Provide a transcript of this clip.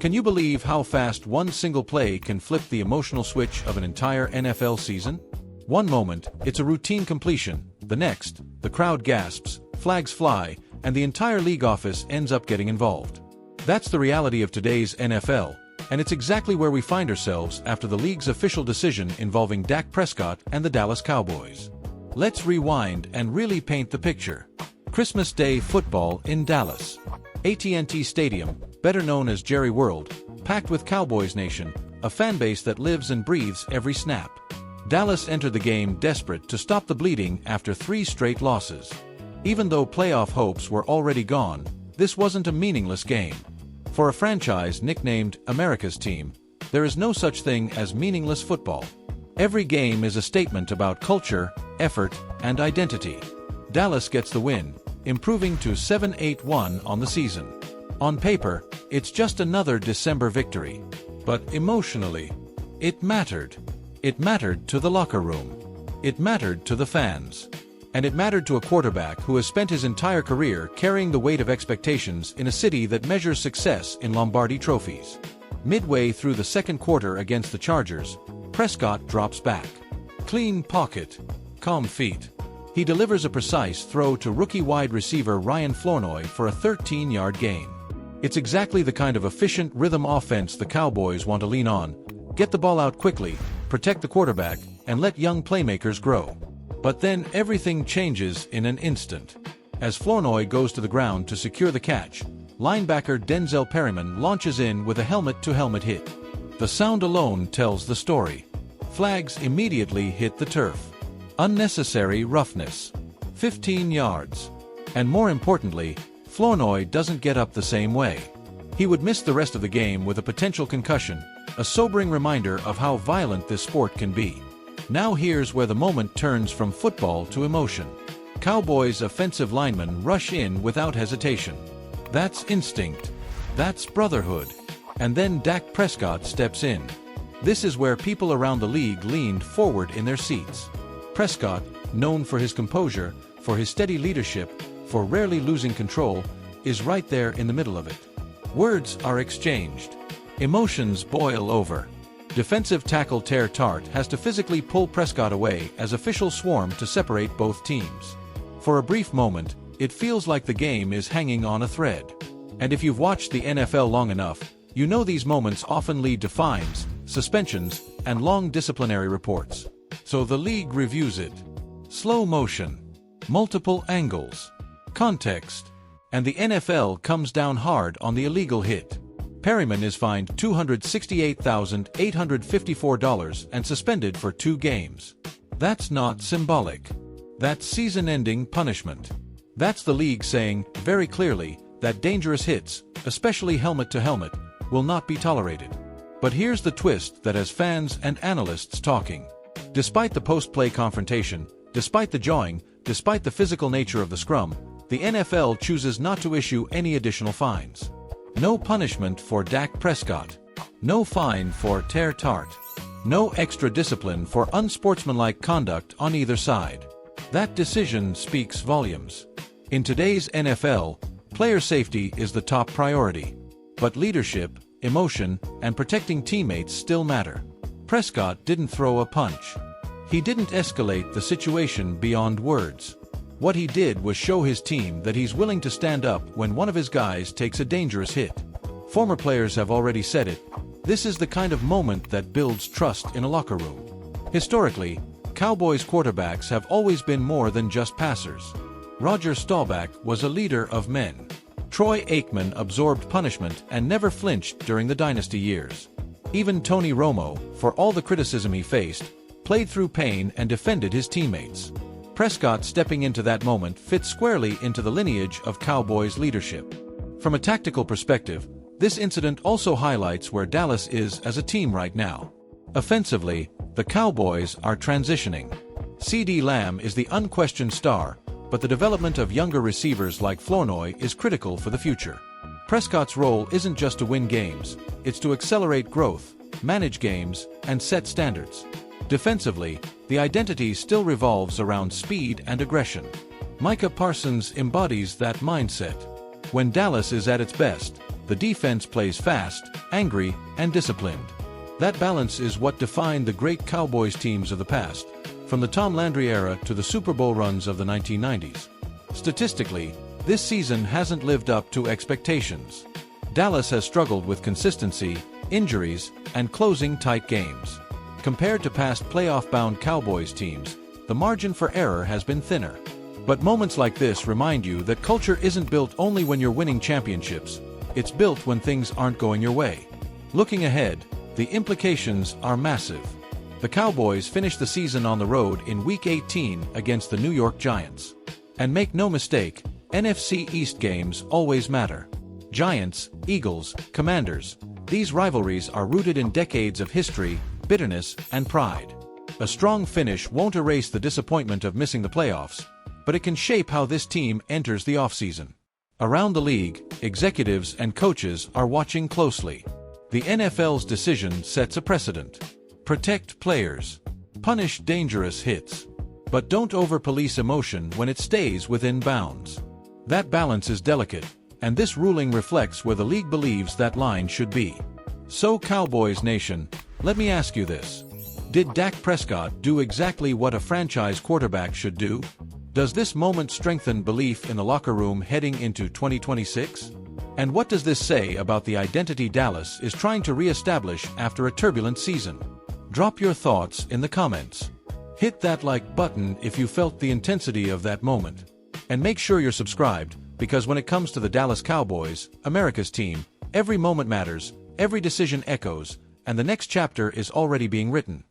Can you believe how fast one single play can flip the emotional switch of an entire NFL season? One moment, it's a routine completion. The next, the crowd gasps, flags fly, and the entire league office ends up getting involved. That's the reality of today's NFL, and it's exactly where we find ourselves after the league's official decision involving Dak Prescott and the Dallas Cowboys. Let's rewind and really paint the picture. Christmas Day football in Dallas. AT&TStadium, better known as Jerry World, packed with Cowboys Nation, a fan base that lives and breathes every snap. Dallas entered the game desperate to stop the bleeding after 3 straight losses. Even though playoff hopes were already gone, this wasn't a meaningless game. For a franchise nicknamed America's Team, there is no such thing as meaningless football. Every game is a statement about culture, effort, and identity. Dallas gets the win, improving to 7-8-1 on the season. On paper, it's just another December victory. But emotionally, it mattered. It mattered to the locker room. It mattered to the fans. And it mattered to a quarterback who has spent his entire career carrying the weight of expectations in a city that measures success in Lombardi trophies. Midway through the second quarter against the Chargers, Prescott drops back. Clean pocket. Calm feet. He delivers a precise throw to rookie wide receiver Ryan Flournoy for a 13-yard gain. It's exactly the kind of efficient rhythm offense the Cowboys want to lean on. Get the ball out quickly, protect the quarterback, and let young playmakers grow. But then everything changes in an instant. As Flournoy goes to the ground to secure the catch, linebacker Denzel Perryman launches in with a helmet-to-helmet hit. The sound alone tells the story. Flags immediately hit the turf. Unnecessary roughness. 15 yards. And more importantly, Flournoy doesn't get up the same way. He would miss the rest of the game with a potential concussion, a sobering reminder of how violent this sport can be. Now here's where the moment turns from football to emotion. Cowboys offensive linemen rush in without hesitation. That's instinct. That's brotherhood. And then Dak Prescott steps in. This is where people around the league leaned forward in their seats. Prescott, known for his composure, for his steady leadership, for rarely losing control, is right there in the middle of it. Words are exchanged. Emotions boil over. Defensive tackle Ter Tart has to physically pull Prescott away as officials swarm to separate both teams. For a brief moment, it feels like the game is hanging on a thread. And if you've watched the NFL long enough, you know these moments often lead to fines, suspensions, and long disciplinary reports. So the league reviews it. Slow motion. Multiple angles. Context. And the NFL comes down hard on the illegal hit. Perryman is fined $268,854 and suspended for 2 games. That's not symbolic. That's season-ending punishment. That's the league saying, very clearly, that dangerous hits, especially helmet-to-helmet, will not be tolerated. But here's the twist that has fans and analysts talking. Despite the post-play confrontation, despite the jawing, despite the physical nature of the scrum, the NFL chooses not to issue any additional fines. No punishment for Dak Prescott. No fine for Ter Tart. No extra discipline for unsportsmanlike conduct on either side. That decision speaks volumes. In today's NFL, player safety is the top priority. But leadership, emotion, and protecting teammates still matter. Prescott didn't throw a punch. He didn't escalate the situation beyond words. What he did was show his team that he's willing to stand up when one of his guys takes a dangerous hit. Former players have already said it. This is the kind of moment that builds trust in a locker room. Historically, Cowboys quarterbacks have always been more than just passers. Roger Staubach was a leader of men. Troy Aikman absorbed punishment and never flinched during the dynasty years. Even Tony Romo, for all the criticism he faced, played through pain and defended his teammates. Prescott stepping into that moment fits squarely into the lineage of Cowboys leadership. From a tactical perspective, this incident also highlights where Dallas is as a team right now. Offensively, the Cowboys are transitioning. CeeDee Lamb is the unquestioned star, but the development of younger receivers like Flournoy is critical for the future. Prescott's role isn't just to win games, it's to accelerate growth, manage games, and set standards. Defensively, the identity still revolves around speed and aggression. Micah Parsons embodies that mindset. When Dallas is at its best, The defense plays fast, angry, and disciplined. That balance is what defined the great Cowboys teams of the past, from the Tom Landry era to the Super Bowl runs of the 1990s. Statistically, this season hasn't lived up to expectations. Dallas has struggled with consistency, injuries, and closing tight games. Compared to past playoff-bound Cowboys teams, the margin for error has been thinner. But moments like this remind you that culture isn't built only when you're winning championships, it's built when things aren't going your way. Looking ahead, the implications are massive. The Cowboys finish the season on the road in Week 18 against the New York Giants. And make no mistake, NFC East games always matter. Giants, Eagles, Commanders, these rivalries are rooted in decades of history, bitterness, and pride. A strong finish won't erase the disappointment of missing the playoffs, but it can shape how this team enters the offseason. Around the league, executives and coaches are watching closely. The NFL's decision sets a precedent. Protect players. Punish dangerous hits. But don't over-police emotion when it stays within bounds. That balance is delicate, and this ruling reflects where the league believes that line should be. So Cowboys Nation, let me ask you this. Did Dak Prescott do exactly what a franchise quarterback should do? Does this moment strengthen belief in the locker room heading into 2026? And what does this say about the identity Dallas is trying to re-establish after a turbulent season? Drop your thoughts in the comments. Hit that like button if you felt the intensity of that moment. And make sure you're subscribed, because when it comes to the Dallas Cowboys, America's team, every moment matters, every decision echoes, and the next chapter is already being written.